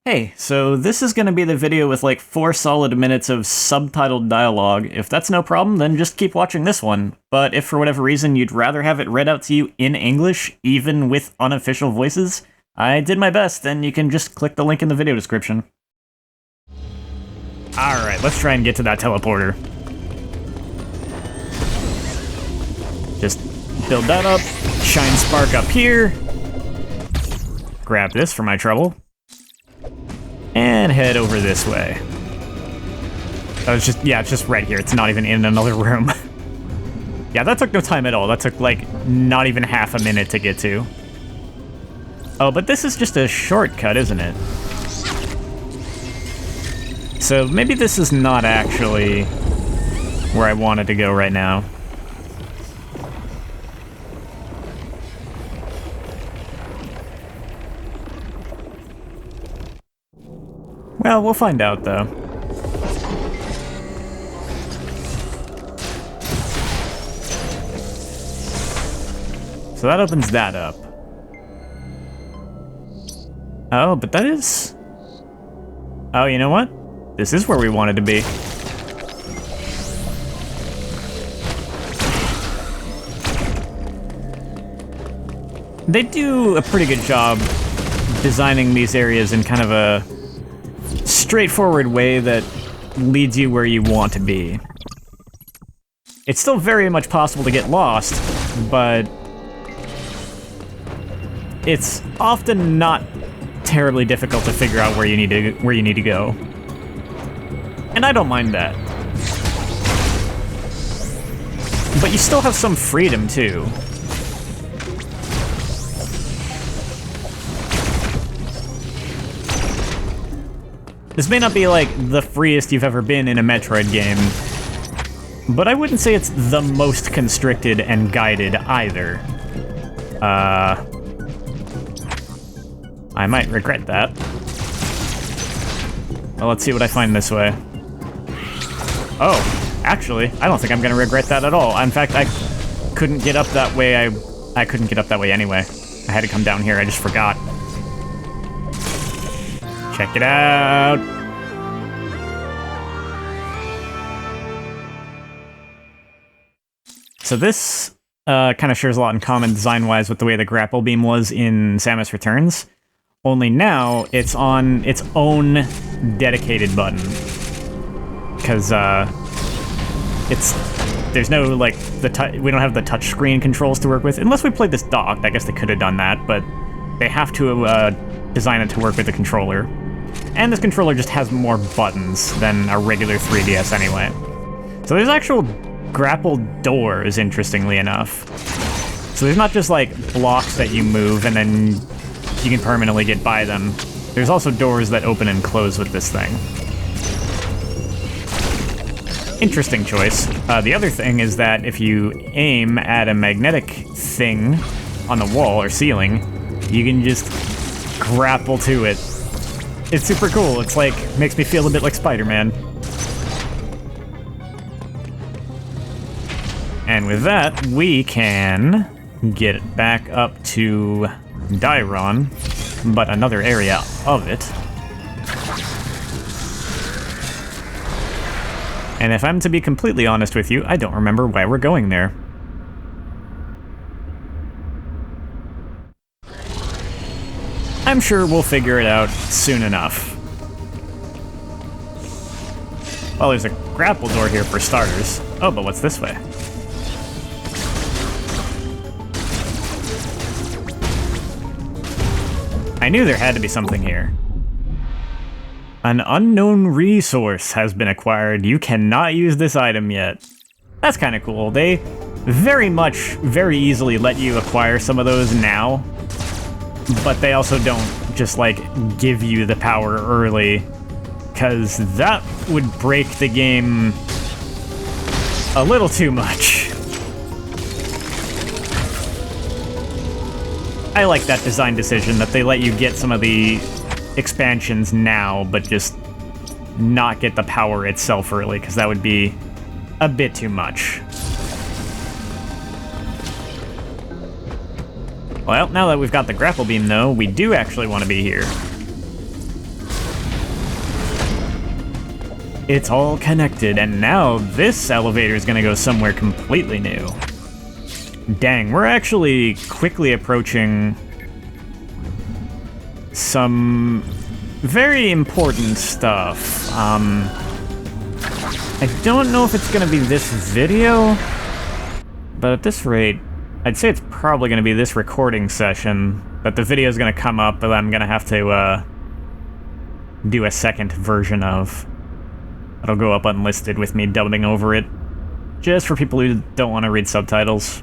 Hey, so this is going to be the video with like 4 solid minutes of subtitled dialogue. If that's no problem, then just keep watching this one. But if for whatever reason you'd rather have it read out to you in English, even with unofficial voices, I did my best, and you can just click the link in the video description. Alright, let's try and get to that teleporter. Just build that up, shine spark up here, grab this for my trouble, and head over this way. Oh, it's just right here. It's not even in another room. Yeah, that took no time at all. That took, like, not even half a minute to get to. Oh, but this is just a shortcut, isn't it? So maybe this is not actually where I wanted to go right now. Well, we'll find out, though. So that opens that up. Oh, but that is... Oh, you know what? This is where we wanted to be. They do a pretty good job designing these areas in kind of a straightforward way that leads you where you want to be. It's still very much possible to get lost, but it's often not terribly difficult to figure out where you need to go. And I don't mind that. But you still have some freedom too. This may not be, like, the freest you've ever been in a Metroid game, but I wouldn't say it's the most constricted and guided either. I might regret that. Well, let's see what I find this way. Oh, actually, I don't think I'm gonna regret that at all. In fact, I couldn't get up that way. I couldn't get up that way anyway. I had to come down here, I just forgot. Check it out! So this kind of shares a lot in common design-wise with the way the grapple beam was in Samus Returns. Only now, it's on its own dedicated button. Because, there's no, like, we don't have the touchscreen controls to work with. Unless we played this docked, I guess they could have done that, but they have to design it to work with the controller. And this controller just has more buttons than a regular 3DS anyway. So there's actual grapple doors, interestingly enough. So there's not just, like, blocks that you move and then you can permanently get by them. There's also doors that open and close with this thing. Interesting choice. The other thing is that if you aim at a magnetic thing on the wall or ceiling, you can just grapple to it. It's super cool. It's like, makes me feel a bit like Spider-Man. And with that, we can get back up to Dairon, but another area of it. And if I'm to be completely honest with you, I don't remember why we're going there. I'm sure we'll figure it out soon enough. Well, there's a grapple door here for starters. Oh, but what's this way? I knew there had to be something here. An unknown resource has been acquired. You cannot use this item yet. That's kind of cool. They very easily let you acquire some of those now. But they also don't just, like, give you the power early, because that would break the game a little too much. I like that design decision, that they let you get some of the expansions now, but just not get the power itself early, because that would be a bit too much. Well, now that we've got the grapple beam, though, we do actually want to be here. It's all connected, and now this elevator is gonna go somewhere completely new. Dang, we're actually quickly approaching some very important stuff. I don't know if it's gonna be this video, but at this rate, I'd say it's probably gonna be this recording session, but the video is gonna come up, but I'm gonna have to, do a second version of. It'll go up unlisted with me dubbing over it, just for people who don't want to read subtitles.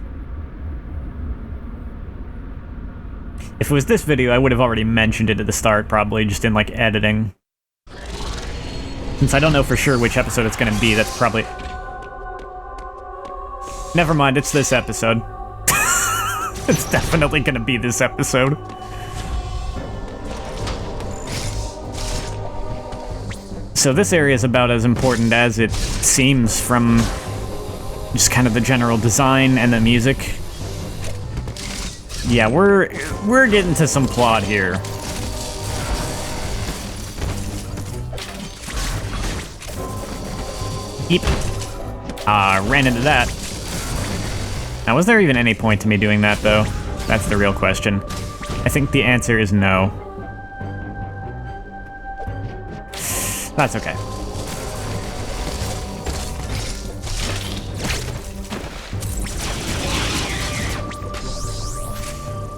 If it was this video, I would have already mentioned it at the start, probably, just in, like, editing. Since I don't know for sure which episode it's gonna be, that's probably... Never mind, it's this episode. It's definitely gonna be this episode. So this area is about as important as it seems from just kind of the general design and the music. Yeah, we're getting to some plot here. Eep. Ran into that. Now, was there even any point to me doing that, though? That's the real question. I think the answer is no. That's okay.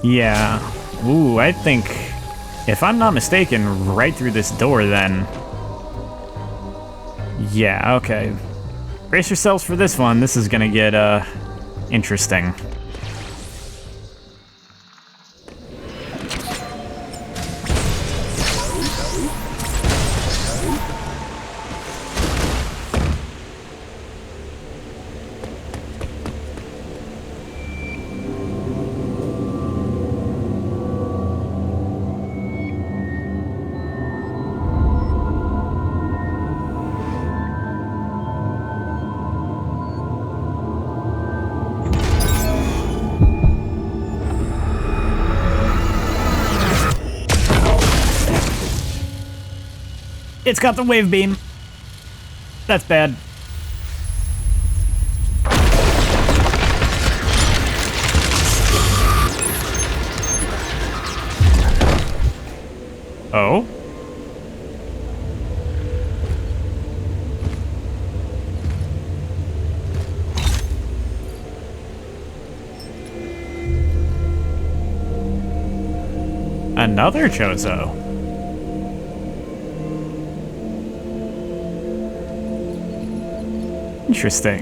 Yeah. Ooh, I think, if I'm not mistaken, right through this door, then. Yeah, okay. Brace yourselves for this one. This is gonna get, interesting. It's got the wave beam. That's bad. Oh? Another Chozo. Interesting.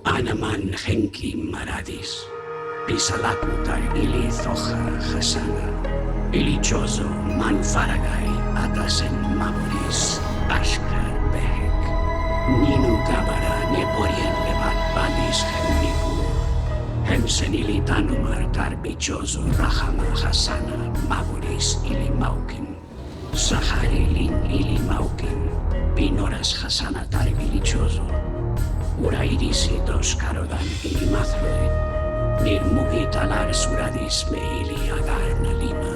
Anaman Henki Maradis, Pisalakutar Ili Thoja Hasana, Ili Chozo Manfaragai, Atasen Maburis, Ashkar Behek, Ninu Gabara Neporien Levat Balis Hemniku. Hemsen ili tanumar tarbichozo rahama hasana maburis ili maukin. Sahari lin ili maukin. Pinoras hasana tarbilichozo. Urairisi dos karodan ili mathroid. Nirmugi talar suradis me ili agar nalima.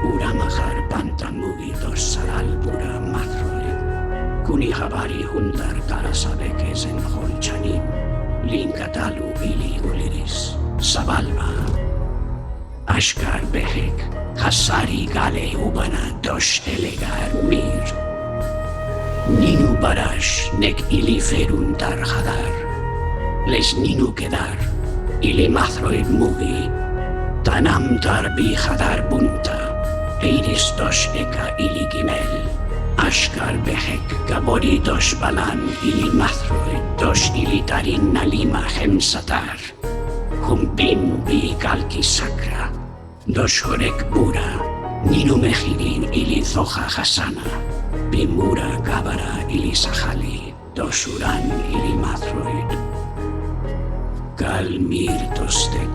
Uramahar pantamugi dos saral pura mathroid. Kuni habari hundar tarasabekes en holchanim. Linkatalu ili uliris, Sabalma, Ashkar Behek, Hasari Gale Ubana Dosh Elegar Mir, Ninu Barash Nek ili Ferun Dar Hadar, Les Ninu Kedar, ili Mathroid Mugi, Tanam Darbi Hadar Bunta, Eiris Dosh Eka ili Gimel, Ashkar Behek Gabori Dosh Balan ili Mathroid Dosh ili Tarin Nalima Hemsatar Humbim Bi Galki Sakra Dosh Horek Bura Ninu Mehirin ili Thoja Hasana Bimura Gabara ili Sahali Dosh Uran ili Mathroid Gal Mir Tostek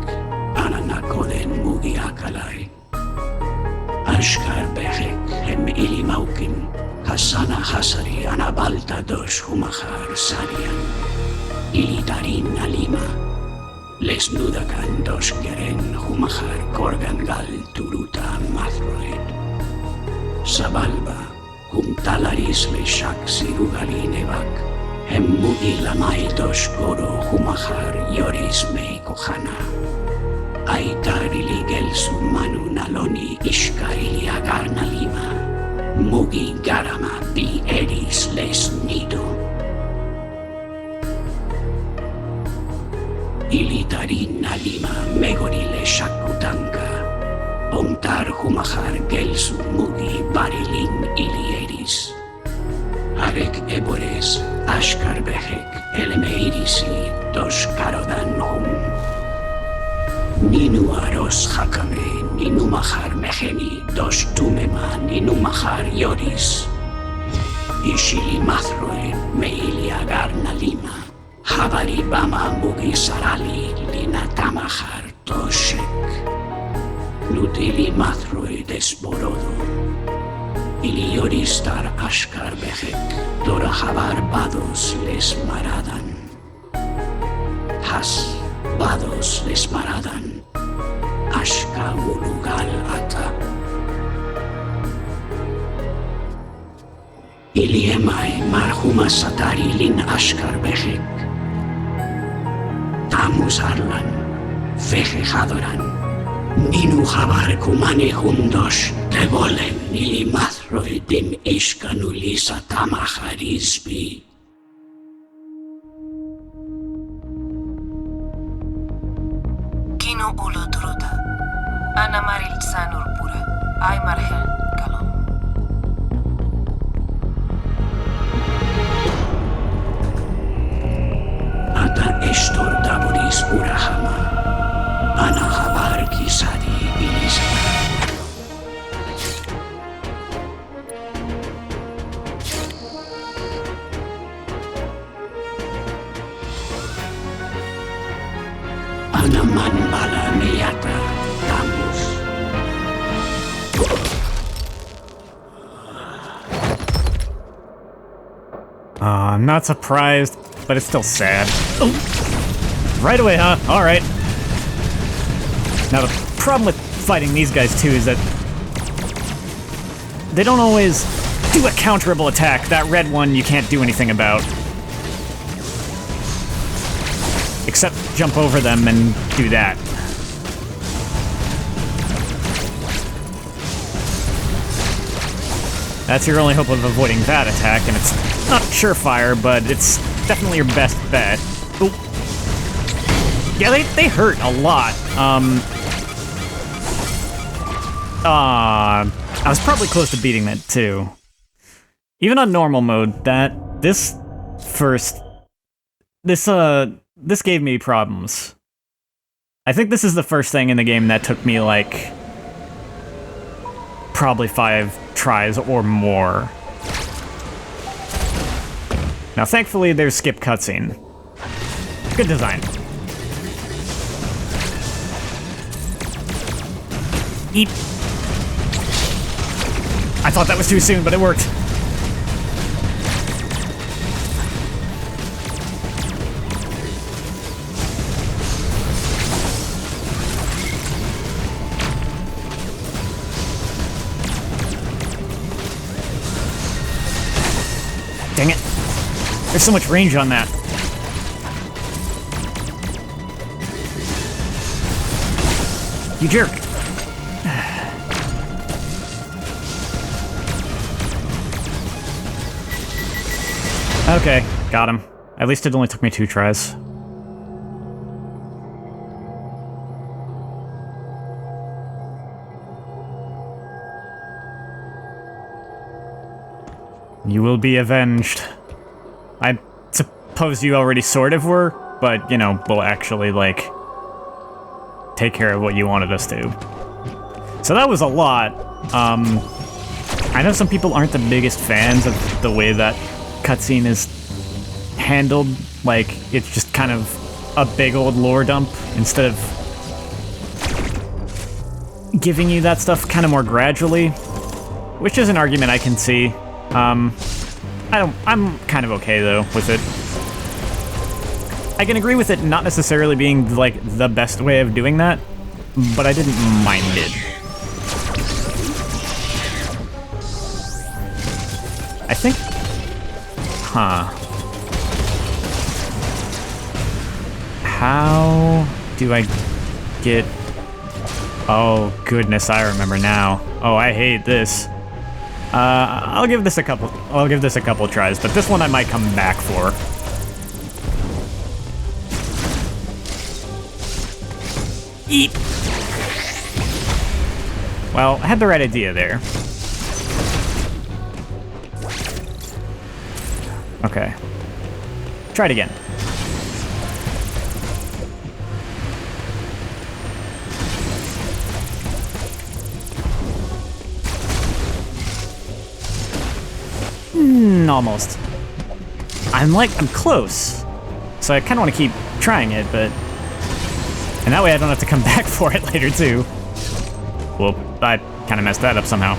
Ananakoden Mugi Akalai Ashkar Behek Hem ili Maukin Hasana Hasari Anabalta Dosh Humahar Sarian ilitarin alima. Lesnudakan dos geren humahar korgangal turuta Metroid. Sabalba, talaris le shak sirugali nevak. Hemmugi lamai dos goro humahar yoris me kohana. Aitarili gelsu manu naloni ishkaili agarna lima. Mugi garama di eris les nido. Ilitarin alima megorile shakutanka. Ontar humahar gelsu mugi barilin ilieris. Arek ebores ashkar behek elemeirisi dos karodan hum. Ninu aros hakame ninu mahar meheni dos tumema ninu mahar yoris. Ishili Metroid meili agarna lima. Habari bama mugi sarali lina tamahar toshek. Nutili Metroid esborodo. Ili yoristar ashkar behek. Dora habar bados les maradan. Has bados les maradan. Ashka ulugal ata. Ili emai marhuma satari lin ashkar behek. Tamus arlan, feje hadoran, ninu habar kumane hundos, tevolen ili Metroidim ishkanulisa tamaharisbi. Kino ulo turuta, ana maril sanur pura, ay marhel kalom. Ata estor daboris urahama. Ana habar kisadi ilisa. Ana manbala meyata tamus. I'm not surprised, but it's still sad. Oh. Right away, huh? Alright. Now the problem with fighting these guys too is that they don't always do a counterable attack. That red one you can't do anything about. Except jump over them and do that. That's your only hope of avoiding that attack, and it's not surefire, but it's definitely your best bet. Ooh. Yeah, they hurt a lot. I was probably close to beating that too. Even on normal mode, this gave me problems. I think this is the first thing in the game that took me like probably 5 tries or more. Now thankfully there's skip cutscene. Good design. Eat. I thought that was too soon, but it worked. Dang it. There's so much range on that. You jerk. Okay, got him. At least it only took me 2 tries. You will be avenged. I suppose you already sort of were, but, you know, we'll actually, like, take care of what you wanted us to. So that was a lot. I know some people aren't the biggest fans of the way that cutscene is handled. Like, it's just kind of a big old lore dump instead of giving you that stuff kind of more gradually, which is an argument I can see. I'm kind of okay though with it. I can agree with it not necessarily being, like, the best way of doing that, but I didn't mind it. I think... Huh. How do I get... Oh, goodness, I remember now. Oh, I hate this. I'll give this a couple tries, but this one I might come back for. Eat! Well, I had the right idea there. Okay. Try it again. Almost. I'm close. So I kind of want to keep trying it, but... And that way I don't have to come back for it later, too. Well, I kind of messed that up somehow.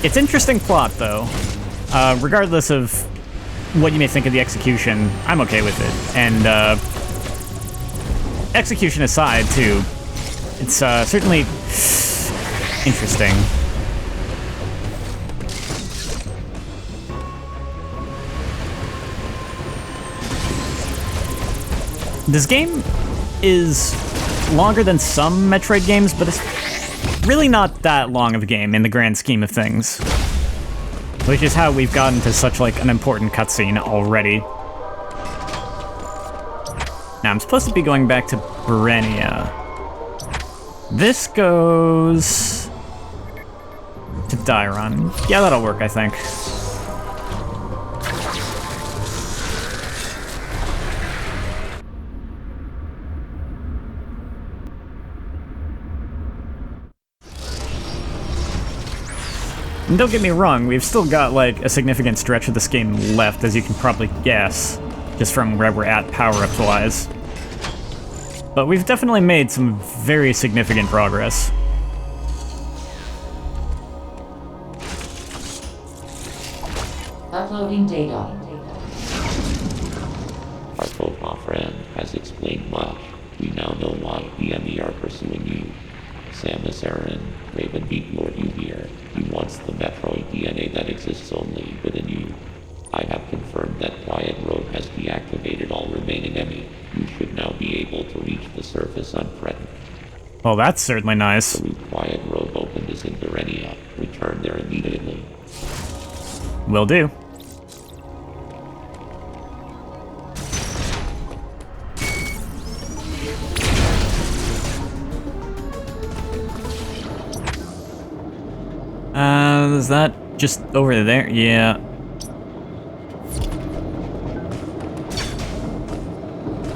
It's interesting plot, though. Regardless of what you may think of the execution, I'm okay with it. And, execution aside, too, it's certainly interesting. This game is longer than some Metroid games, but it's really not that long of a game in the grand scheme of things. Which is how we've gotten to such, like, an important cutscene already. Now, I'm supposed to be going back to Brenia. This goes... to Dairon. Yeah, that'll work, I think. And don't get me wrong, we've still got, like, a significant stretch of this game left, as you can probably guess, just from where we're at power-ups wise. But we've definitely made some very significant progress. Uploading data. Our profile friend has explained much. We now know why the enemy are pursuing you. Samus Aran, Raven beat Lord you here. He wants the Metroid DNA that exists only within you. I have confirmed that Quiet Road has deactivated all remaining enemy. You should now be able to reach the surface unthreatened. Well, that's certainly nice. The Quiet Road opened is in Berenia. Return there immediately. Will do. Is that just over there? Yeah.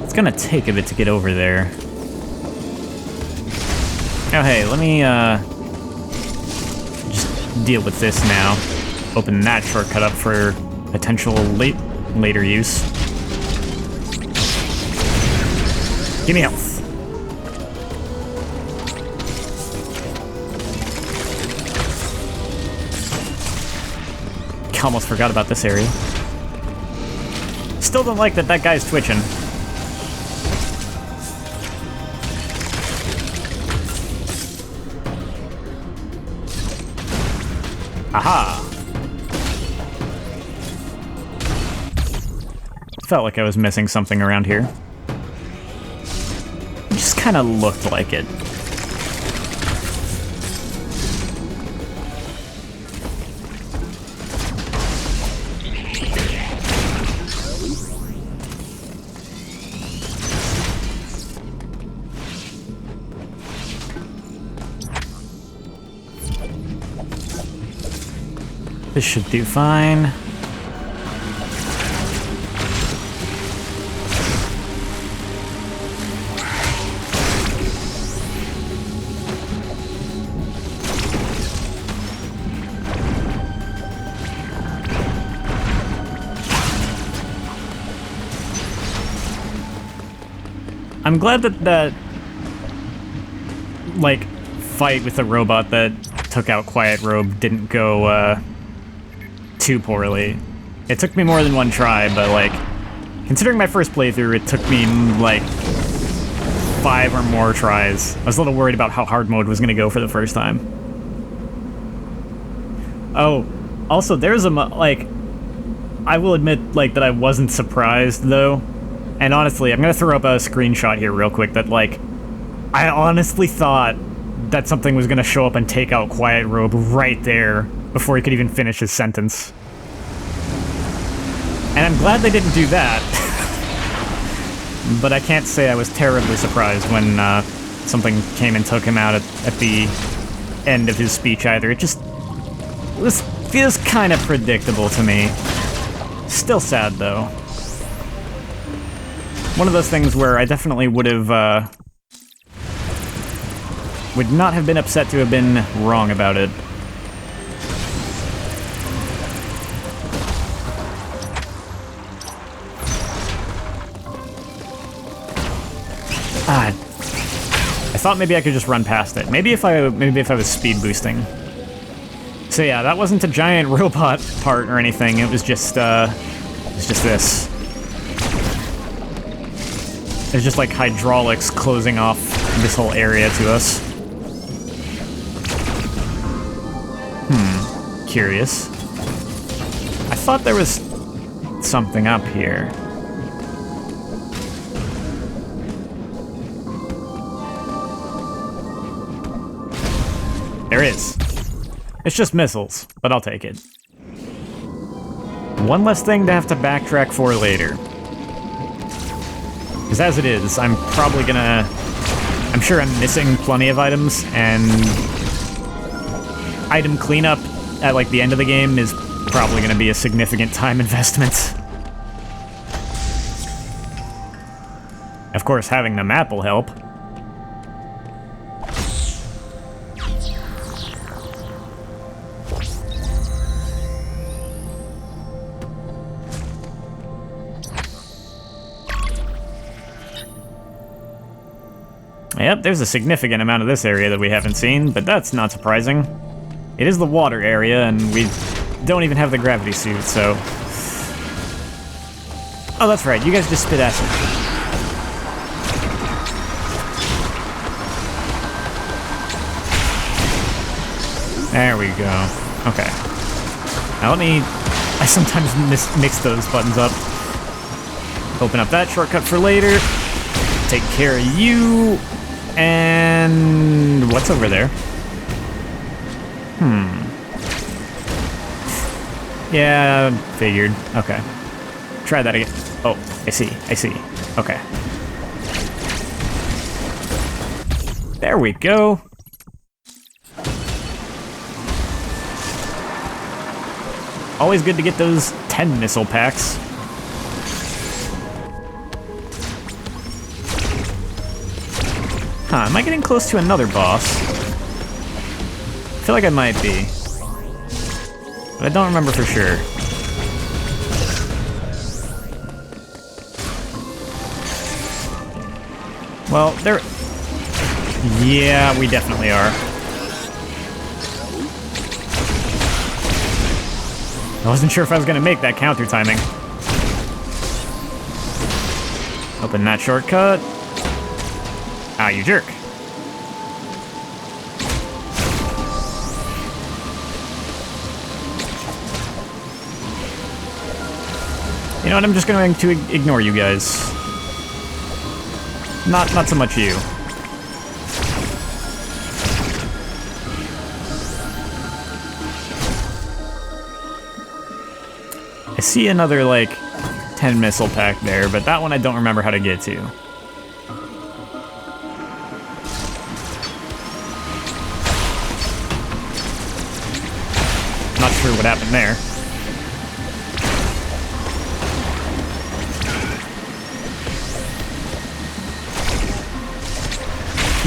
It's gonna take a bit to get over there. Oh, hey, let me, just deal with this now. Open that shortcut up for potential later use. Give me health. Almost forgot about this area. Still don't like that that guy's twitching. Aha! Felt like I was missing something around here. It just kind of looked like it. This should do fine. I'm glad that like fight with the robot that took out Quiet Robe didn't go too poorly. It took me more than one try, but like, considering my first playthrough, it took me like 5 or more tries. I was a little worried about how hard mode was going to go for the first time. Oh, also there's a like, I will admit like that I wasn't surprised though, and honestly, I'm gonna throw up a screenshot here real quick that like, I honestly thought that something was gonna show up and take out Quiet Robe right there before he could even finish his sentence. And I'm glad they didn't do that. But I can't say I was terribly surprised when something came and took him out at the end of his speech either. This feels kind of predictable to me. Still sad though. One of those things where I definitely would not have been upset to have been wrong about it. I thought maybe I could just run past it. Maybe if I was speed boosting. So yeah, that wasn't a giant robot part or anything. It was just this. It's just like hydraulics closing off this whole area to us. Curious. I thought there was something up here. There is. It's just missiles, but I'll take it. One less thing to have to backtrack for later. Because as it is, I'm probably gonna... I'm sure I'm missing plenty of items, and... item cleanup at, like, the end of the game is probably gonna be a significant time investment. Of course, having the map will help. Yep, there's a significant amount of this area that we haven't seen, but that's not surprising. It is the water area, and we don't even have the gravity suit, so... Oh, that's right, you guys just spit acid. There we go. Okay. Now let me... I sometimes mix those buttons up. Open up that shortcut for later. Take care of you... And what's over there? Yeah, figured. Okay. Try that again. Oh, I see. Okay. There we go. Always good to get those 10 missile packs. Huh, am I getting close to another boss? I feel like I might be. But I don't remember for sure. Well, there... Yeah, we definitely are. I wasn't sure if I was gonna make that counter timing. Open that shortcut. Ah, you jerk. You know what, I'm just going to ignore you guys. Not so much you. I see another, like, 10 missile pack there, but that one I don't remember how to get to. Not sure what happened there.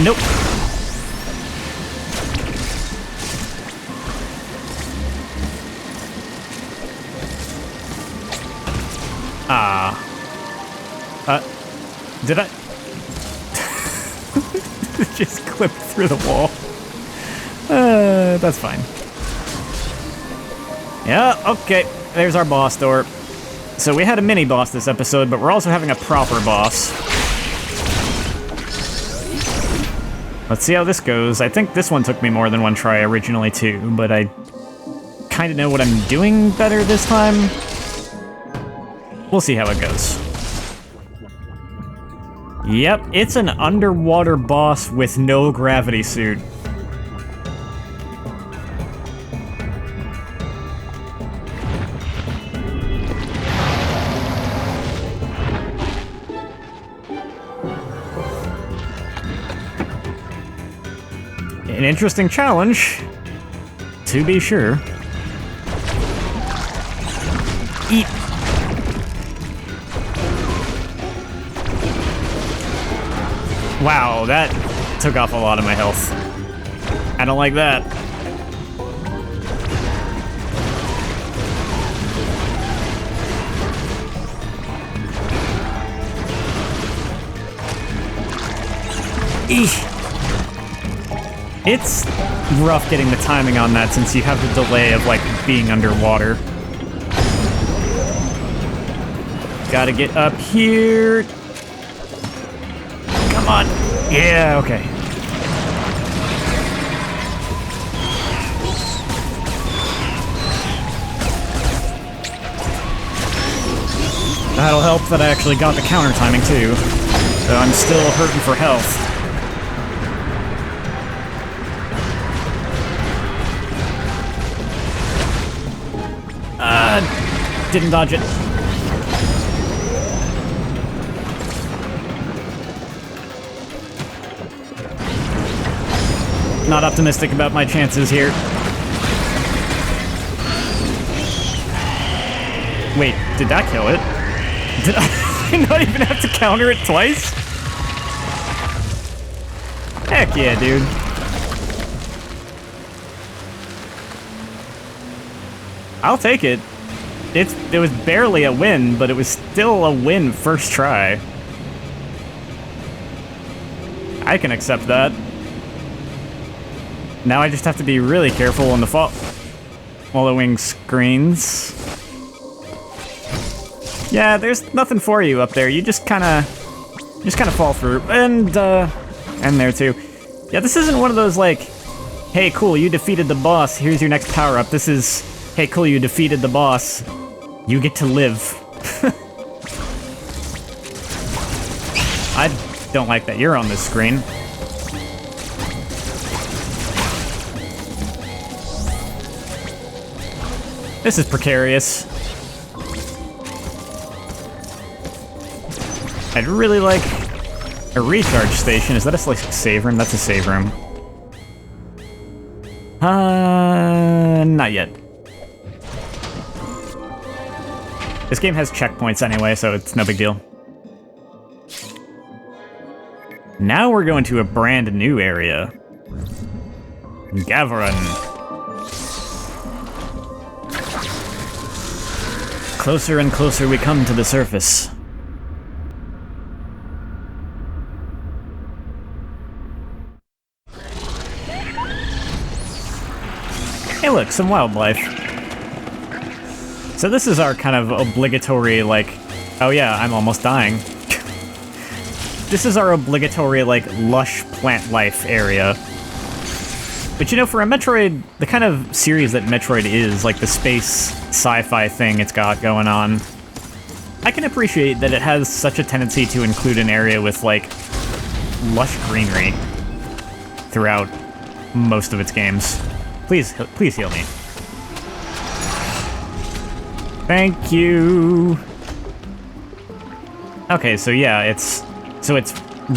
Nope. Did I? Just clipped through the wall. That's fine. Yeah, okay. There's our boss door. So we had a mini-boss this episode, but we're also having a proper boss. Let's see how this goes. I think this one took me more than one try originally, too, but I kind of know what I'm doing better this time. We'll see how it goes. Yep, it's an underwater boss with no gravity suit. An interesting challenge, to be sure. Eat. Wow, that took off a lot of my health. I don't like that. Eesh. It's rough getting the timing on that since you have the delay of, like, being underwater. Gotta get up here. Come on. Yeah, okay. That'll help that I actually got the counter timing, too. So I'm still hurting for health. Didn't dodge it. Not optimistic about my chances here. Wait, did that kill it? Did I not even have to counter it twice? Heck yeah, dude. I'll take it. It was barely a win, but it was still a win first try. I can accept that. Now I just have to be really careful on the following screens. Yeah, there's nothing for you up there. You just kind of fall through, and there too. Yeah, this isn't one of those like, hey, cool, you defeated the boss. Here's your next power up. This is, hey, cool, you defeated the boss. You get to live. I don't like that you're on this screen. This is precarious. I'd really like a recharge station. Is that a save room? That's a save room. Not yet. This game has checkpoints anyway, so it's no big deal. Now we're going to a brand new area. Gavron. Closer and closer we come to the surface. Hey look, some wildlife. So this is our kind of obligatory, like, oh yeah, I'm almost dying. This is our obligatory, like, lush plant life area. But you know, for a Metroid, the kind of series that Metroid is, like the space sci-fi thing it's got going on, I can appreciate that it has such a tendency to include an area with, like, lush greenery throughout most of its games. Please heal me. Thank you. Okay, so yeah, it's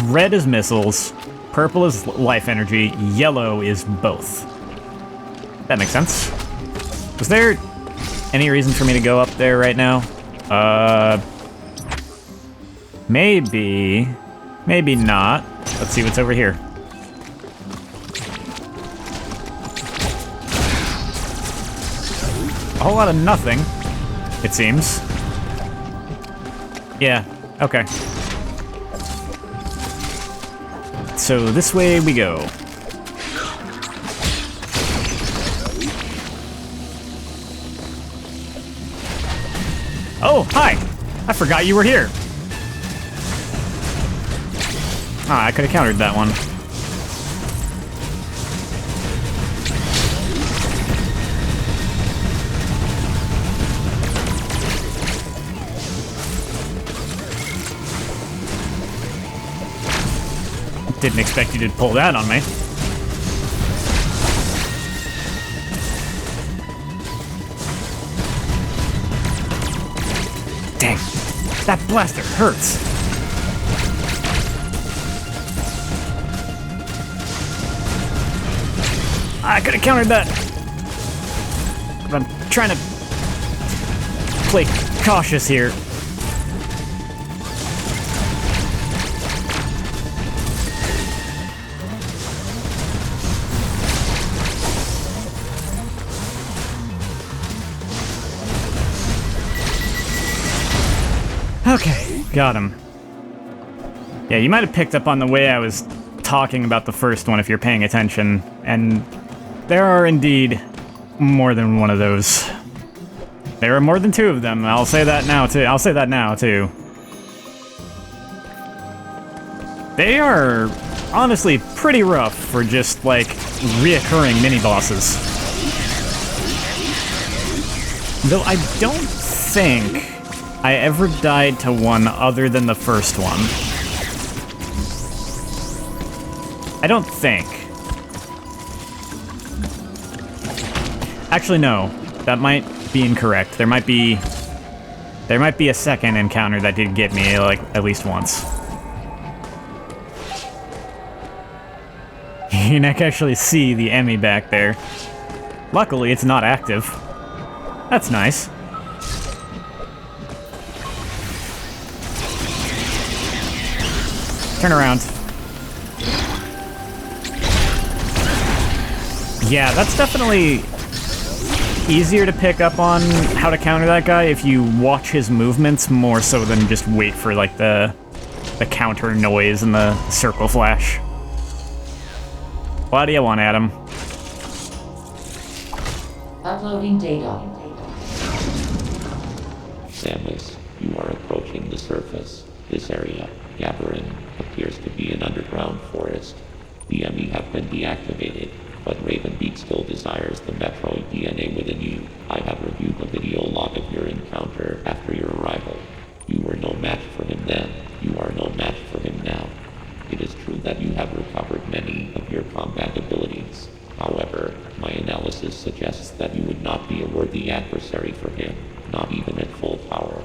red is missiles, purple is life energy, yellow is both. That makes sense. Was there any reason for me to go up there right now? Maybe not. Let's see what's over here. A whole lot of nothing, it seems. Yeah, okay. So this way we go. Oh, hi! I forgot you were here. Ah, I could have countered that one. Didn't expect you to pull that on me. Dang, that blaster hurts. I could have countered that. But I'm trying to play cautious here. Okay, got him. Yeah, you might have picked up on the way I was talking about the first one if you're paying attention, and there are indeed more than one of those. There are more than two of them, I'll say that now too. They are honestly pretty rough for just, like, reoccurring mini-bosses. Though I don't think I ever died to one other than the first one. I don't think. Actually, no. That might be incorrect. There might be a second encounter that did get me, like, at least once. You can actually see the Emmy back there. Luckily, it's not active. That's nice. Turn around. Yeah, that's definitely easier to pick up on how to counter that guy if you watch his movements more so than just wait for, like, the counter noise and the circle flash. What do you want, Adam? Uploading data. Samus, you are approaching the surface. This area, Gabarin, appears to be an underground forest. The enemy have been deactivated, but Ravenbeak still desires the Metroid DNA within you. I have reviewed the video log of your encounter after your arrival. You were no match for him then. You are no match for him now. It is true that you have recovered many of your combat abilities. However, my analysis suggests that you would not be a worthy adversary for him, not even at full power.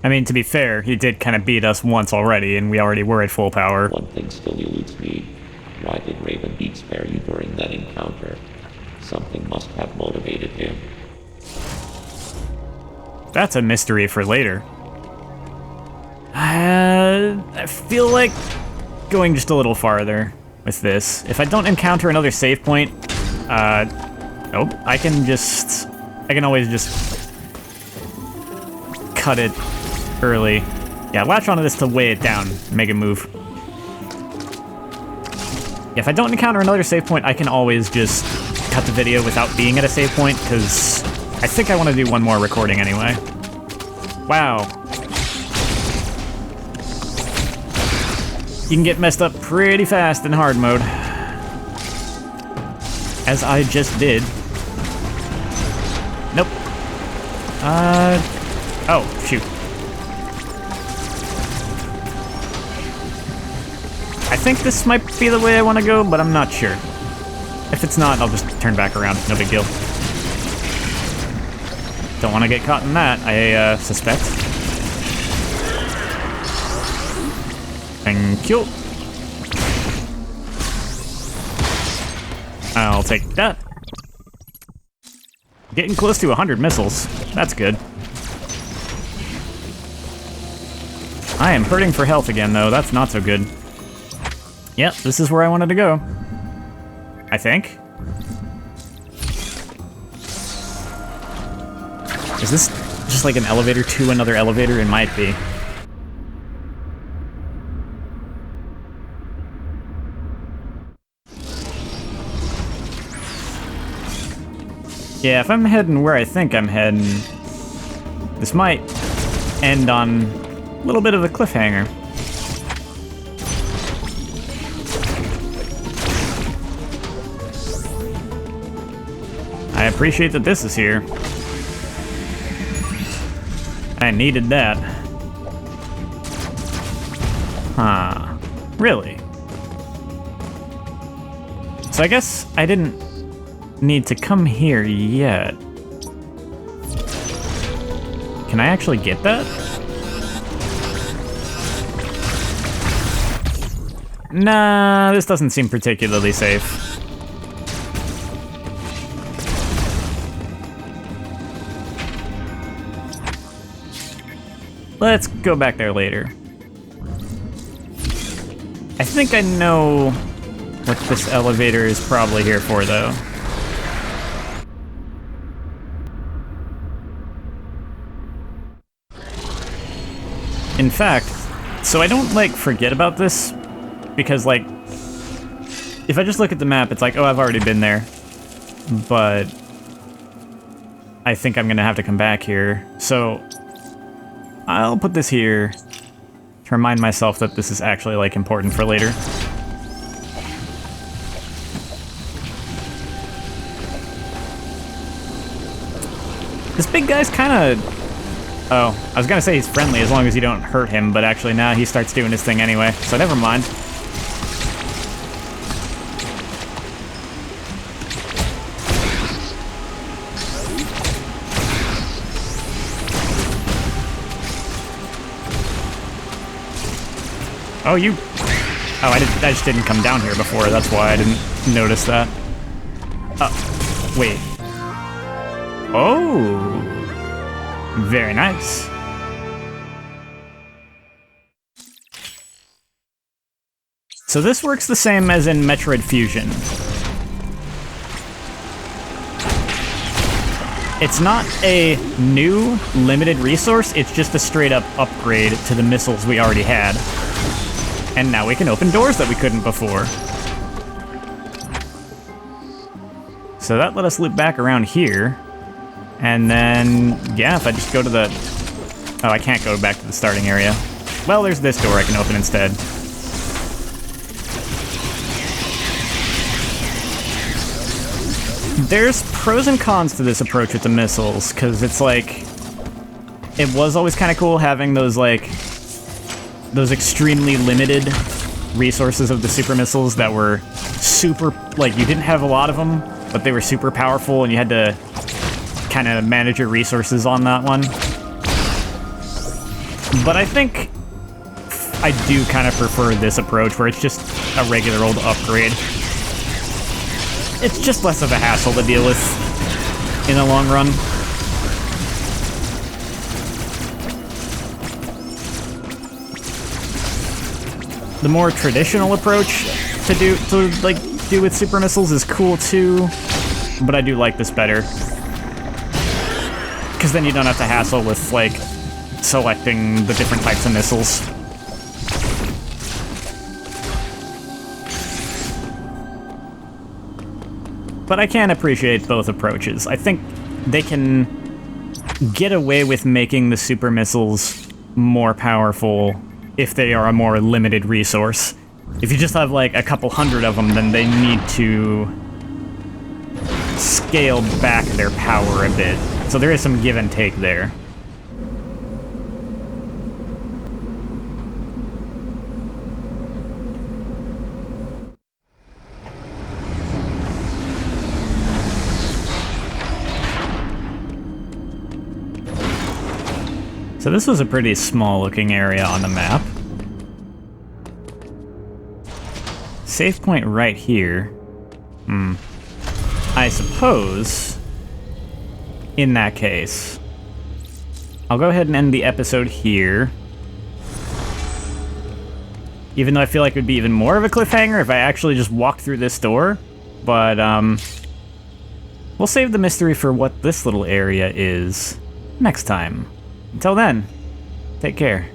I mean, to be fair, he did kind of beat us once already, and we already were at full power. One thing still eludes me. Why did Ravenbeak spare you during that encounter? Something must have motivated him. That's a mystery for later. I feel like going just a little farther with this. If I don't encounter another save point, nope, I can always just cut it early. Yeah, latch onto this to weigh it down, make it move. Yeah, if I don't encounter another save point, I can always just cut the video without being at a save point, because I think I want to do one more recording anyway. Wow. You can get messed up pretty fast in hard mode. As I just did. Nope. Oh, shoot. I think this might be the way I want to go, but I'm not sure. If it's not, I'll just turn back around. No big deal. Don't want to get caught in that, I suspect. Thank you. I'll take that. Getting close to 100 missiles. That's good. I am hurting for health again, though. That's not so good. Yep, this is where I wanted to go. I think. Is this just like an elevator to another elevator? It might be. Yeah, if I'm heading where I think I'm heading, this might end on a little bit of a cliffhanger. I appreciate that this is here. I needed that. Huh. Really? So I guess I didn't need to come here yet. Can I actually get that? Nah, this doesn't seem particularly safe. Let's go back there later. I think I know what this elevator is probably here for, though. In fact, so I don't, like, forget about this, because, like, if I just look at the map, it's like, oh, I've already been there. But I think I'm gonna have to come back here. So I'll put this here to remind myself that this is actually, like, important for later. This big guy's kind of... Oh, I was gonna say he's friendly as long as you don't hurt him, but actually now he starts doing his thing anyway, so never mind. Oh, you... Oh, I just didn't come down here before, that's why I didn't notice that. Oh, wait. Oh, very nice. So this works the same as in Metroid Fusion. It's not a new limited resource, it's just a straight up upgrade to the missiles we already had. And now we can open doors that we couldn't before. So that let us loop back around here. And then, yeah, if I just go to the... Oh, I can't go back to the starting area. Well, there's this door I can open instead. There's pros and cons to this approach with the missiles, because it's like... It was always kind of cool having those, like... Those extremely limited resources of the super missiles that were super... Like, you didn't have a lot of them, but they were super powerful, and you had to kind of manage your resources on that one. But I think I do kind of prefer this approach, where it's just a regular old upgrade. It's just less of a hassle to deal with in the long run. The more traditional approach to do with super missiles is cool too, but I do like this better. Because then you don't have to hassle with, like, selecting the different types of missiles. But I can appreciate both approaches. I think they can get away with making the super missiles more powerful if they are a more limited resource. If you just have, like, a couple hundred of them, then they need to scale back their power a bit. So there is some give and take there. So this was a pretty small looking area on the map. Save point right here. I suppose, in that case, I'll go ahead and end the episode here. Even though I feel like it would be even more of a cliffhanger if I actually just walked through this door. But, we'll save the mystery for what this little area is next time. Until then, take care.